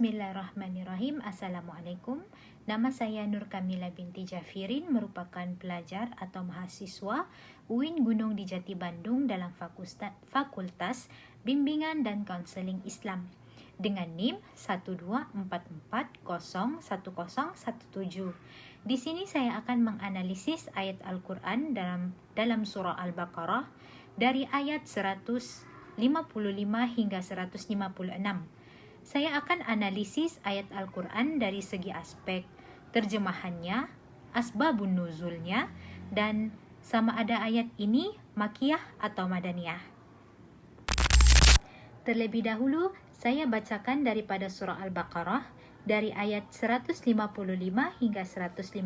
Bismillahirrahmanirrahim. Assalamualaikum. Nama saya Nur Kamila binti Jafirin, merupakan pelajar atau mahasiswa UIN Gunung di Jati Bandung dalam Fakultas Bimbingan dan Kaunseling Islam dengan NIM 124401017. Di sini saya akan menganalisis ayat Al-Quran dalam surah Al-Baqarah dari ayat 155 hingga 156. Saya akan analisis ayat Al-Quran dari segi aspek terjemahannya, asbabun nuzulnya, dan sama ada ayat ini makiyah atau madaniyah. Terlebih dahulu, saya bacakan daripada surah Al-Baqarah dari ayat 155 hingga 156.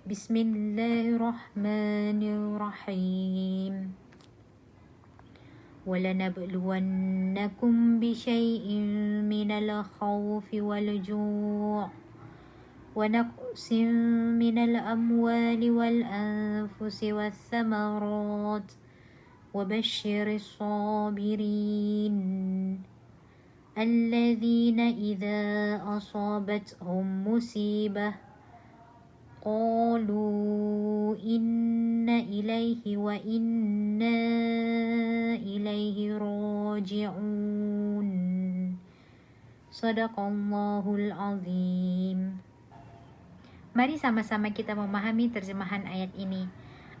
Bismillahirrahmanirrahim. وَلَنَبْلُوَنَّكُمْ بِشَيْءٍ مِّنَ الْخَوْفِ وَالْجُوعِ وَنَقْصٍ مِّنَ الْأَمْوَالِ وَالْأَنفُسِ وَالثَّمَرَاتِ وَبَشِّرِ الصَّابِرِينَ الَّذِينَ إِذَا أَصَابَتْهُمْ مُصِيبَةٌ قالوا إنا إليه وإنا إليه راجعون صدق الله العظيم. Mari sama-sama kita memahami terjemahan ayat ini.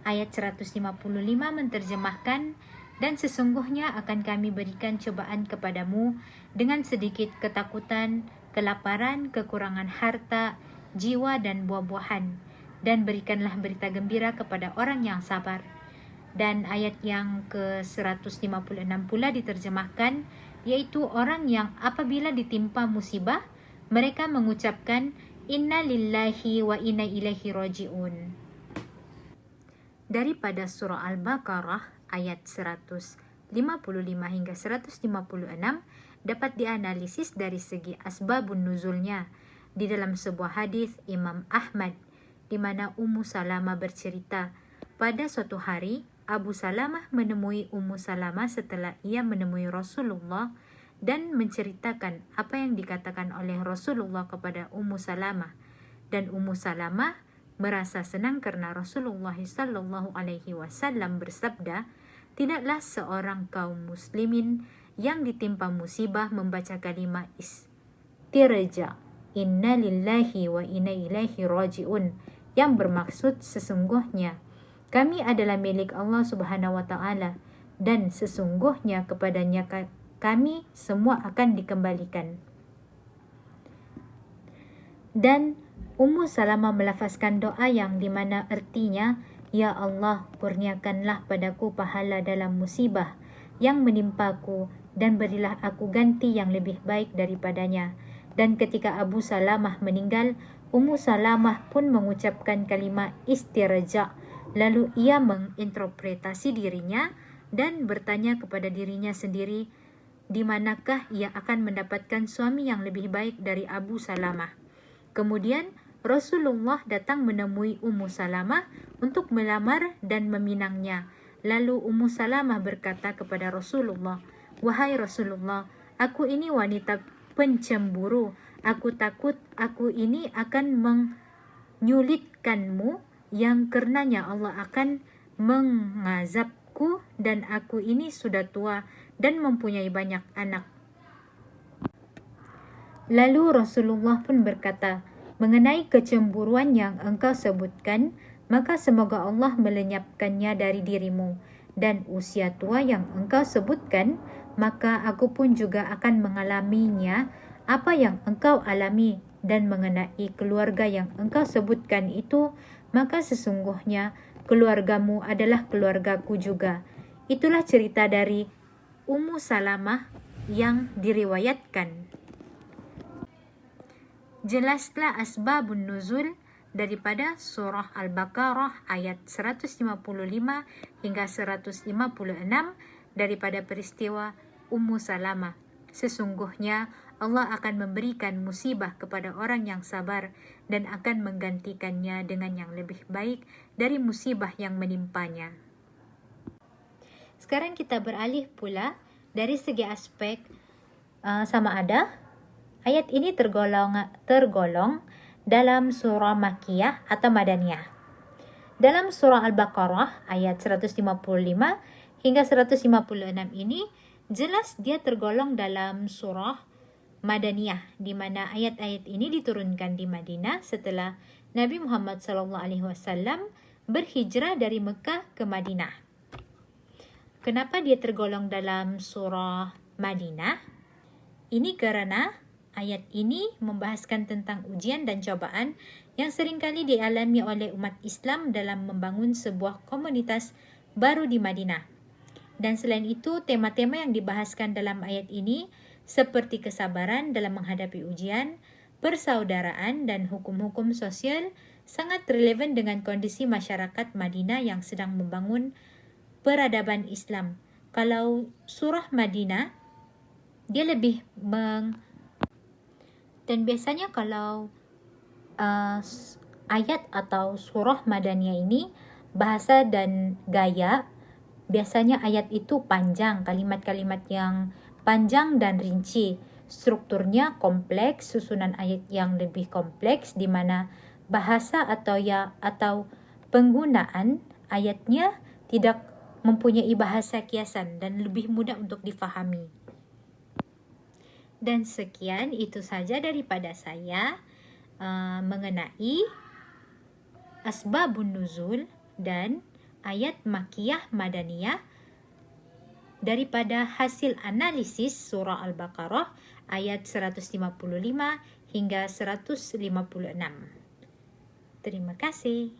Ayat 155 menterjemahkan, dan sesungguhnya akan kami berikan cobaan kepadamu dengan sedikit ketakutan, kelaparan, kekurangan harta, jiwa dan buah-buahan, dan berikanlah berita gembira kepada orang yang sabar. Dan ayat yang ke-156 pula diterjemahkan, yaitu orang yang apabila ditimpa musibah, mereka mengucapkan inna lillahi wa inna ilaihi raji'un. Daripada surah Al-Baqarah ayat 155 hingga 156 dapat dianalisis dari segi asbabun nuzulnya. Di dalam sebuah hadis Imam Ahmad, di mana Ummu Salamah bercerita, pada suatu hari Abu Salamah menemui Ummu Salamah setelah ia menemui Rasulullah dan menceritakan apa yang dikatakan oleh Rasulullah kepada Ummu Salamah. Dan Ummu Salamah merasa senang karena Rasulullah sallallahu alaihi wasallam bersabda, tidaklah seorang kaum muslimin yang ditimpa musibah membaca kalimat istirja, inna lillahi wa inna ilaihi raji'un, yang bermaksud sesungguhnya kami adalah milik Allah Subhanahu wa taala dan sesungguhnya kepadanya kami semua akan dikembalikan. Dan Ummu Salamah melafazkan doa yang dimana artinya, ya Allah, kurniakanlah padaku pahala dalam musibah yang menimpaku dan berilah aku ganti yang lebih baik daripadanya. Dan ketika Abu Salamah meninggal, Ummu Salamah pun mengucapkan kalimat istirja. Lalu ia menginterpretasi dirinya dan bertanya kepada dirinya sendiri, di manakah ia akan mendapatkan suami yang lebih baik dari Abu Salamah. Kemudian Rasulullah datang menemui Ummu Salamah untuk melamar dan meminangnya. Lalu Ummu Salamah berkata kepada Rasulullah, wahai Rasulullah, aku ini wanita pencemburu. Aku takut aku ini akan menyulitkanmu, yang karenanya Allah akan mengazabku, dan aku ini sudah tua dan mempunyai banyak anak. Lalu Rasulullah pun berkata, mengenai kecemburuan yang engkau sebutkan, maka semoga Allah melenyapkannya dari dirimu. Dan usia tua yang engkau sebutkan, maka aku pun juga akan mengalaminya apa yang engkau alami. Dan mengenai keluarga yang engkau sebutkan itu, maka sesungguhnya keluargamu adalah keluargaku juga. Itulah cerita dari Ummu Salamah yang diriwayatkan. Jelaslah asbabun nuzul daripada surah Al-Baqarah ayat 155 hingga 156 daripada peristiwa Ummu Salamah. Sesungguhnya Allah akan memberikan musibah kepada orang yang sabar dan akan menggantikannya dengan yang lebih baik dari musibah yang menimpanya. Sekarang kita beralih pula dari segi aspek sama ada Ayat ini tergolong dalam surah Makkiyah atau Madaniyah. Dalam surah Al-Baqarah ayat 155 hingga 156 ini jelas dia tergolong dalam surah Madaniyah, di mana ayat-ayat ini diturunkan di Madinah setelah Nabi Muhammad SAW berhijrah dari Mekah ke Madinah. Kenapa dia tergolong dalam surah Madinah? Ini karena ayat ini membahaskan tentang ujian dan cobaan yang seringkali dialami oleh umat Islam dalam membangun sebuah komunitas baru di Madinah. Dan selain itu, tema-tema yang dibahaskan dalam ayat ini seperti kesabaran dalam menghadapi ujian, persaudaraan, dan hukum-hukum sosial sangat relevan dengan kondisi masyarakat Madinah yang sedang membangun peradaban Islam. Kalau surah Madinah, dia lebih dan biasanya kalau ayat atau surah Madaniyah ini bahasa dan gaya, biasanya ayat itu panjang, kalimat-kalimat yang panjang dan rinci. Strukturnya kompleks, susunan ayat yang lebih kompleks di mana bahasa atau penggunaan ayatnya tidak mempunyai bahasa kiasan dan lebih mudah untuk difahami. Dan sekian itu saja daripada saya mengenai Asbabun Nuzul dan ayat Makkiyah Madaniyah daripada hasil analisis surah Al-Baqarah ayat 155 hingga 156. Terima kasih.